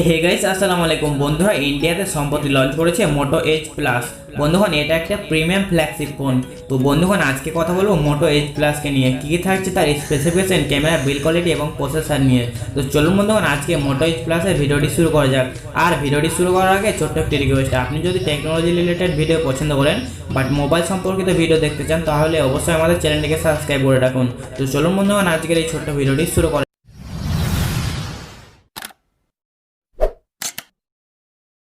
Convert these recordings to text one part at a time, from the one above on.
Hey guys, আসসালামু আলাইকুম বন্ধুরা। ইন্ডিয়াতে সম্প্রতি লঞ্চ করেছে মোটো এইচ প্লাস। বন্ধুগণ, এটা একটা প্রিমিয়াম ফ্ল্যাগশিপ ফোন। তো বন্ধুগণ, আজকে কথা বলবো মোটো এইচ প্লাসকে নিয়ে, কী থাকছে তার স্পেসিফিকেশন, ক্যামেরা, বিল্ড কোয়ালিটি এবং প্রসেসর নিয়ে। তো চলুন বন্ধুগণ, আজকে মোটো এইচ প্লাসের ভিডিওটি শুরু করা যাক। আর ভিডিওটি শুরু করার আগে ছোট্ট একটি রিকোয়েস্ট, আপনি যদি টেকনোলজি রিলেটেড ভিডিও পছন্দ করেন বাট মোবাইল সম্পর্কিত ভিডিও দেখতে চান, তাহলে অবশ্যই আমাদের চ্যানেলটিকে সাবস্ক্রাইব করে রাখুন। তো চলুন বন্ধুগণ, আজকের এই ছোট্ট ভিডিওটি শুরু করা।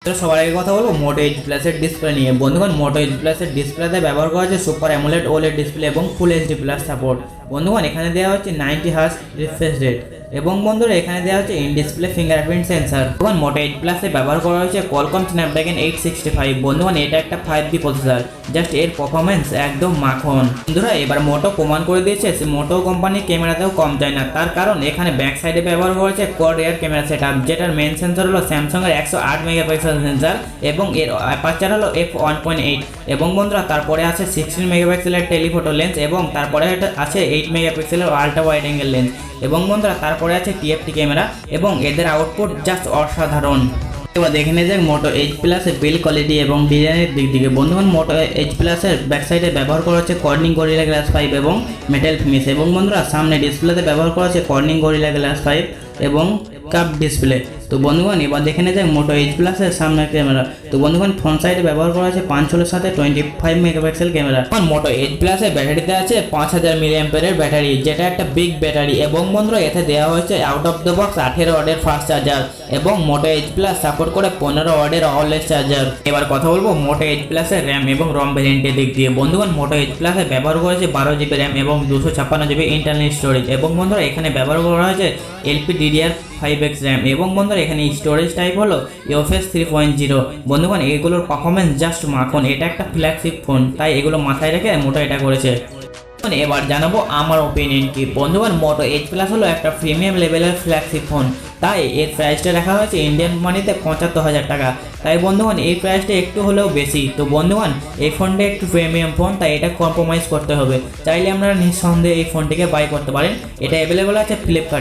তো সবার আগে কথা বলবো মোটো এইচ প্লাসের ডিসপ্লে নিয়ে। বন্ধুগণ, মোটো এইচ প্লাসের ডিসপ্লেতে ব্যবহার করা হচ্ছে সুপার অ্যামোলেড ওলেড ডিসপ্লে এবং ফুল এইচডি প্লাস সাপোর্ট। বন্ধুগণ, এখানে দেওয়া হচ্ছে 90 হার্জ রিফ্রেশ রেট এবং বন্ধুরা এখানে দেওয়া হচ্ছে ইন ডিসপ্লে ফিঙ্গারপ্রিন্ট সেন্সার। বন্ধুগণ, মোটো এইচ প্লাসে ব্যবহার করা হয়েছে Qualcomm Snapdragon 865। বন্ধুগণ, এটা একটা 5G প্রসেসর, জাস্ট এর পারফরমেন্স একদম মাখন। বন্ধুরা, এবার মোটো প্রমাণ করে দিয়েছে মোটো কোম্পানির ক্যামেরাতেও কম যায় না। তার কারণ এখানে ব্যাক সাইডে ব্যবহার করা হয়েছে কোয়াড রিয়ার ক্যামেরা সেটআপ, যেটার মেন সেন্সর হলো স্যামসাংয়ের 108 মেগাপিক্সেল সেন্সর এবং এর অ্যাপারচার হলো f1.8। এবং বন্ধুরা, তারপরে আছে 16 মেগাপিক্সেলের টেলিফোটো লেন্স এবং তারপরে আছে 8 মেগাপিক্সেলের আল্ট্রা ওয়াইড অ্যাঙ্গেল লেন্স এবং বন্ধুরা তারপরে আছে টিএফটি ক্যামেরা এবং এদের আউটপুট জাস্ট অসাধারণ। এবার দেখে নিয়ে যাক মোটো এইচ প্লাসের বিল্ড কোয়ালিটি এবং ডিজাইনের দিক থেকে। বন্ধুগণ, মোটো এইচ প্লাসের ব্যাক সাইডে ব্যবহার করা হচ্ছে কর্নিং গরিলা গ্লাস 5 এবং মেটাল ফিনিশ এবং বন্ধুরা সামনে ডিসপ্লেতে ব্যবহার করা হচ্ছে কর্নিং গরিলা গ্লাস 5 এবং কাপ ডিসপ্লে। তো বন্ধুগণ, এবার দেখে নিয়ে যাক মোটো এইচ প্লাসের সামনের ক্যামেরা। তো বন্ধুগণ, ফ্রন্ট সাইডে ব্যবহার করা হয়েছে 5 সাথে 25 মেগাপিক্সেল ক্যামেরা। মোটো এইচ প্লাসের ব্যাটারিতে আছে 5000 মিলিঅ্যাম্পিয়ারের ব্যাটারি, যেটা একটা বিগ ব্যাটারি এবং বন্ধুরা এতে দেওয়া হয়েছে আউট অফ দ্য বক্স 18 ওয়াটের ফাস্ট চার্জার এবং মোটো এইচ প্লাস সাপোর্ট করে 15 ওয়াটের ওয়্যারলেস চার্জার। এবার কথা বলবো মোটো এইচ প্লাসের র্যাম এবং রম ভ্যারিয়েন্টের দিক দিয়ে। বন্ধুগণ, মোটো এইচ প্লাসে ব্যবহার করেছে 12 জিবি র্যাম এবং 256 জিবি ইন্টারনাল স্টোরেজ এবং বন্ধুরা এখানে ব্যবহার করা হয়েছে LPDDR5X র্যাম এবং বন্ধুরা এখানে স্টোরেজ টাইপ হলো UFS 3.0। বন্ধুগণ, এগুলোর পারফরমেন্স জাস্ট মাখন। এটা একটা ফ্ল্যাগশিপ ফোন, তাই এগুলো মাথায় রেখে মোটো এটা করেছে। এবার জানাবো আমার ওপিনিয়ন কি। বন্ধুগণ, মোটো এইচ প্লাস হলো একটা প্রিমিয়াম লেভেলের ফ্ল্যাগশিপ ফোন, তাই এর প্রাইসটা রাখা হয়েছে ইন্ডিয়ান মানিতে 75,000 টাকা। তাই বন্ধুগণ, এই প্রাইসটা একটু হলেও বেশি। তো বন্ধুগণ, এই ফোনটা একটু প্রিমিয়াম ফোন, তাই এটা কম্প্রোমাইজ করতে হবে। চাইলে আপনারা নিঃসন্দেহে এই ফোনটিকে বাই করতে পারেন। এটা অ্যাভেলেবেল আছে ফ্লিপকার্টে।